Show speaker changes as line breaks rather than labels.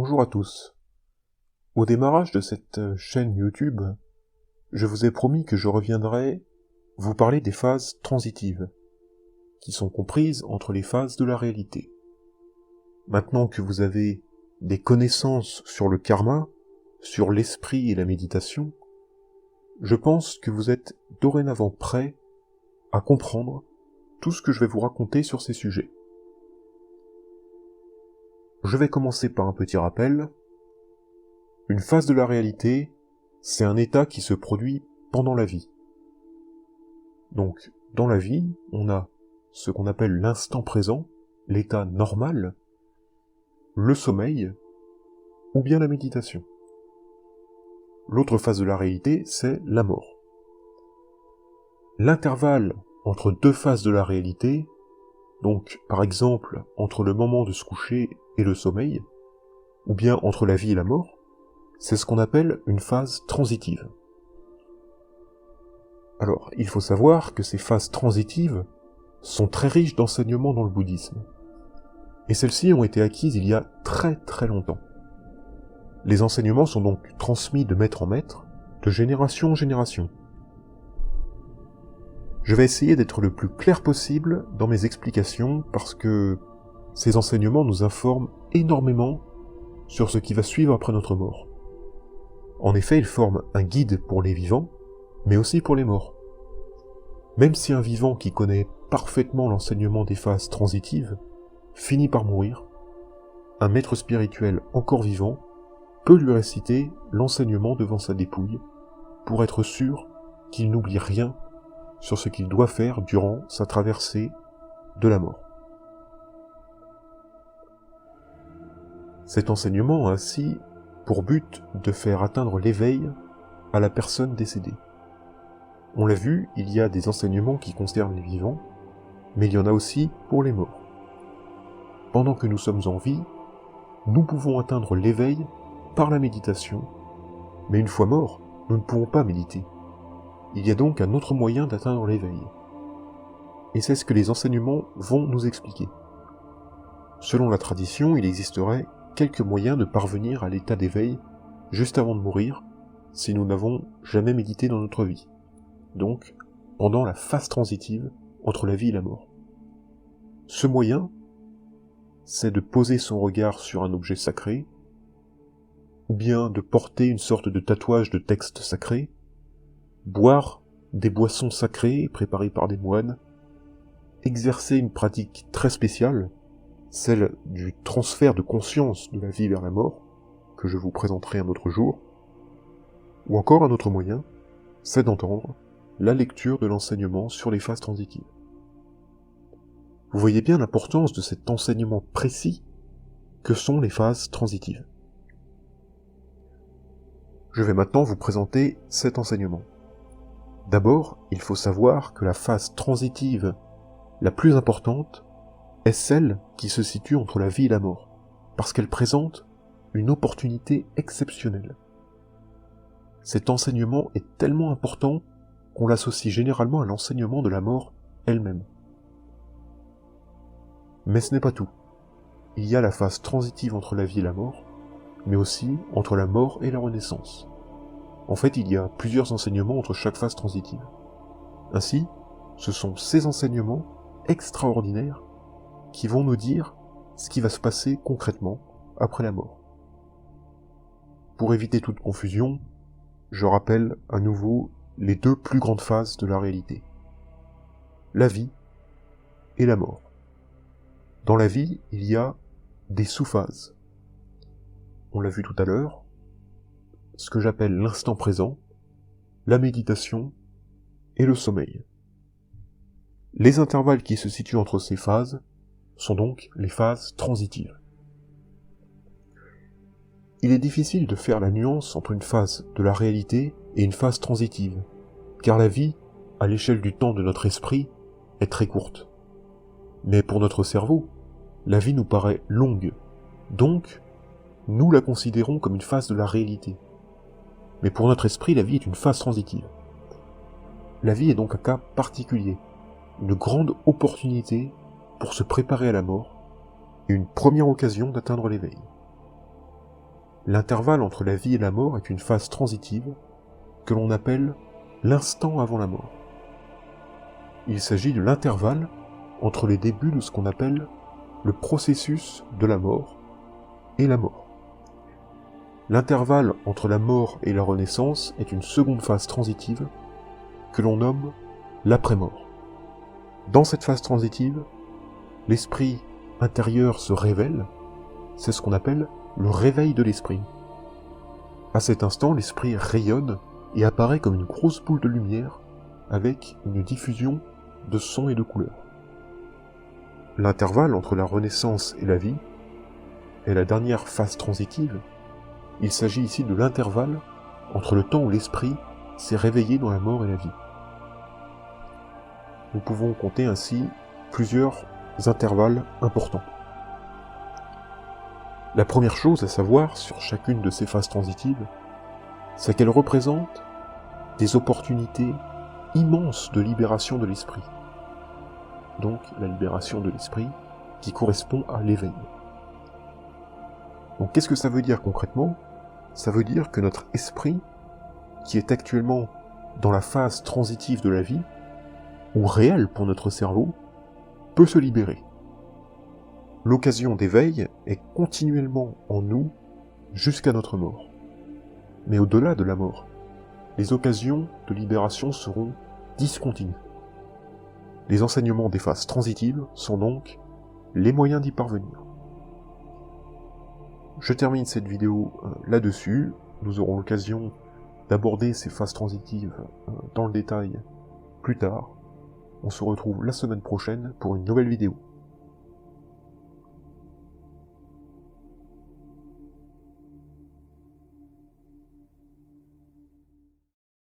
Bonjour à tous. Au démarrage de cette chaîne YouTube, je vous ai promis que je reviendrai vous parler des phases transitives, qui sont comprises entre les phases de la réalité. Maintenant que vous avez des connaissances sur le karma, sur l'esprit et la méditation, je pense que vous êtes dorénavant prêts à comprendre tout ce que je vais vous raconter sur ces sujets. Je vais commencer par un petit rappel. Une phase de la réalité, c'est un état qui se produit pendant la vie. Donc, dans la vie, on a ce qu'on appelle l'instant présent, l'état normal, le sommeil, ou bien la méditation. L'autre phase de la réalité, c'est la mort. L'intervalle entre deux phases de la réalité, donc par exemple entre le moment de se coucher et le sommeil, ou bien entre la vie et la mort, c'est ce qu'on appelle une phase transitive. Alors, il faut savoir que ces phases transitives sont très riches d'enseignements dans le bouddhisme. Et celles-ci ont été acquises il y a très très longtemps. Les enseignements sont donc transmis de maître en maître, de génération en génération. Je vais essayer d'être le plus clair possible dans mes explications parce que ces enseignements nous informent énormément sur ce qui va suivre après notre mort. En effet, ils forment un guide pour les vivants, mais aussi pour les morts. Même si un vivant qui connaît parfaitement l'enseignement des phases transitives finit par mourir, un maître spirituel encore vivant peut lui réciter l'enseignement devant sa dépouille pour être sûr qu'il n'oublie rien sur ce qu'il doit faire durant sa traversée de la mort. Cet enseignement a ainsi pour but de faire atteindre l'éveil à la personne décédée. On l'a vu, il y a des enseignements qui concernent les vivants, mais il y en a aussi pour les morts. Pendant que nous sommes en vie, nous pouvons atteindre l'éveil par la méditation, mais une fois morts, nous ne pouvons pas méditer. Il y a donc un autre moyen d'atteindre l'éveil. Et c'est ce que les enseignements vont nous expliquer. Selon la tradition, il existerait quelques moyens de parvenir à l'état d'éveil juste avant de mourir, si nous n'avons jamais médité dans notre vie. Donc, pendant la phase transitive entre la vie et la mort. Ce moyen, c'est de poser son regard sur un objet sacré, ou bien de porter une sorte de tatouage de texte sacré, boire des boissons sacrées préparées par des moines, exercer une pratique très spéciale, celle du transfert de conscience de la vie vers la mort, que je vous présenterai un autre jour, ou encore un autre moyen, c'est d'entendre la lecture de l'enseignement sur les phases transitives. Vous voyez bien l'importance de cet enseignement précis que sont les phases transitives. Je vais maintenant vous présenter cet enseignement. D'abord, il faut savoir que la phase transitive la plus importante est celle qui se situe entre la vie et la mort, parce qu'elle présente une opportunité exceptionnelle. Cet enseignement est tellement important qu'on l'associe généralement à l'enseignement de la mort elle-même. Mais ce n'est pas tout. Il y a la phase transitive entre la vie et la mort, mais aussi entre la mort et la renaissance. En fait, il y a plusieurs enseignements entre chaque phase transitive. Ainsi, ce sont ces enseignements extraordinaires qui vont nous dire ce qui va se passer concrètement après la mort. Pour éviter toute confusion, je rappelle à nouveau les deux plus grandes phases de la réalité. La vie et la mort. Dans la vie, il y a des sous-phases. On l'a vu tout à l'heure, ce que j'appelle l'instant présent, la méditation et le sommeil. Les intervalles qui se situent entre ces phases sont donc les phases transitives. Il est difficile de faire la nuance entre une phase de la réalité et une phase transitive, car la vie, à l'échelle du temps de notre esprit, est très courte. Mais pour notre cerveau, la vie nous paraît longue, donc nous la considérons comme une phase de la réalité. Mais pour notre esprit, la vie est une phase transitive. La vie est donc un cas particulier, une grande opportunité pour se préparer à la mort et une première occasion d'atteindre l'éveil. L'intervalle entre la vie et la mort est une phase transitive que l'on appelle l'instant avant la mort. Il s'agit de l'intervalle entre les débuts de ce qu'on appelle le processus de la mort et la mort. L'intervalle entre la mort et la renaissance est une seconde phase transitive que l'on nomme l'après-mort. Dans cette phase transitive, l'esprit intérieur se révèle, c'est ce qu'on appelle le réveil de l'esprit. À cet instant, l'esprit rayonne et apparaît comme une grosse boule de lumière avec une diffusion de sons et de couleurs. L'intervalle entre la renaissance et la vie est la dernière phase transitive. Il s'agit ici de l'intervalle entre le temps où l'esprit s'est réveillé dans la mort et la vie. Nous pouvons compter ainsi plusieurs intervalles importants. La première chose à savoir sur chacune de ces phases transitives, c'est qu'elles représentent des opportunités immenses de libération de l'esprit. Donc la libération de l'esprit qui correspond à l'éveil. Donc qu'est-ce que ça veut dire concrètement ? Ça veut dire que notre esprit, qui est actuellement dans la phase transitive de la vie, ou réelle pour notre cerveau, peut se libérer. L'occasion d'éveil est continuellement en nous jusqu'à notre mort. Mais au-delà de la mort, les occasions de libération seront discontinues. Les enseignements des phases transitives sont donc les moyens d'y parvenir. Je termine cette vidéo là-dessus. Nous aurons l'occasion d'aborder ces phases transitives dans le détail plus tard. On se retrouve la semaine prochaine pour une nouvelle vidéo.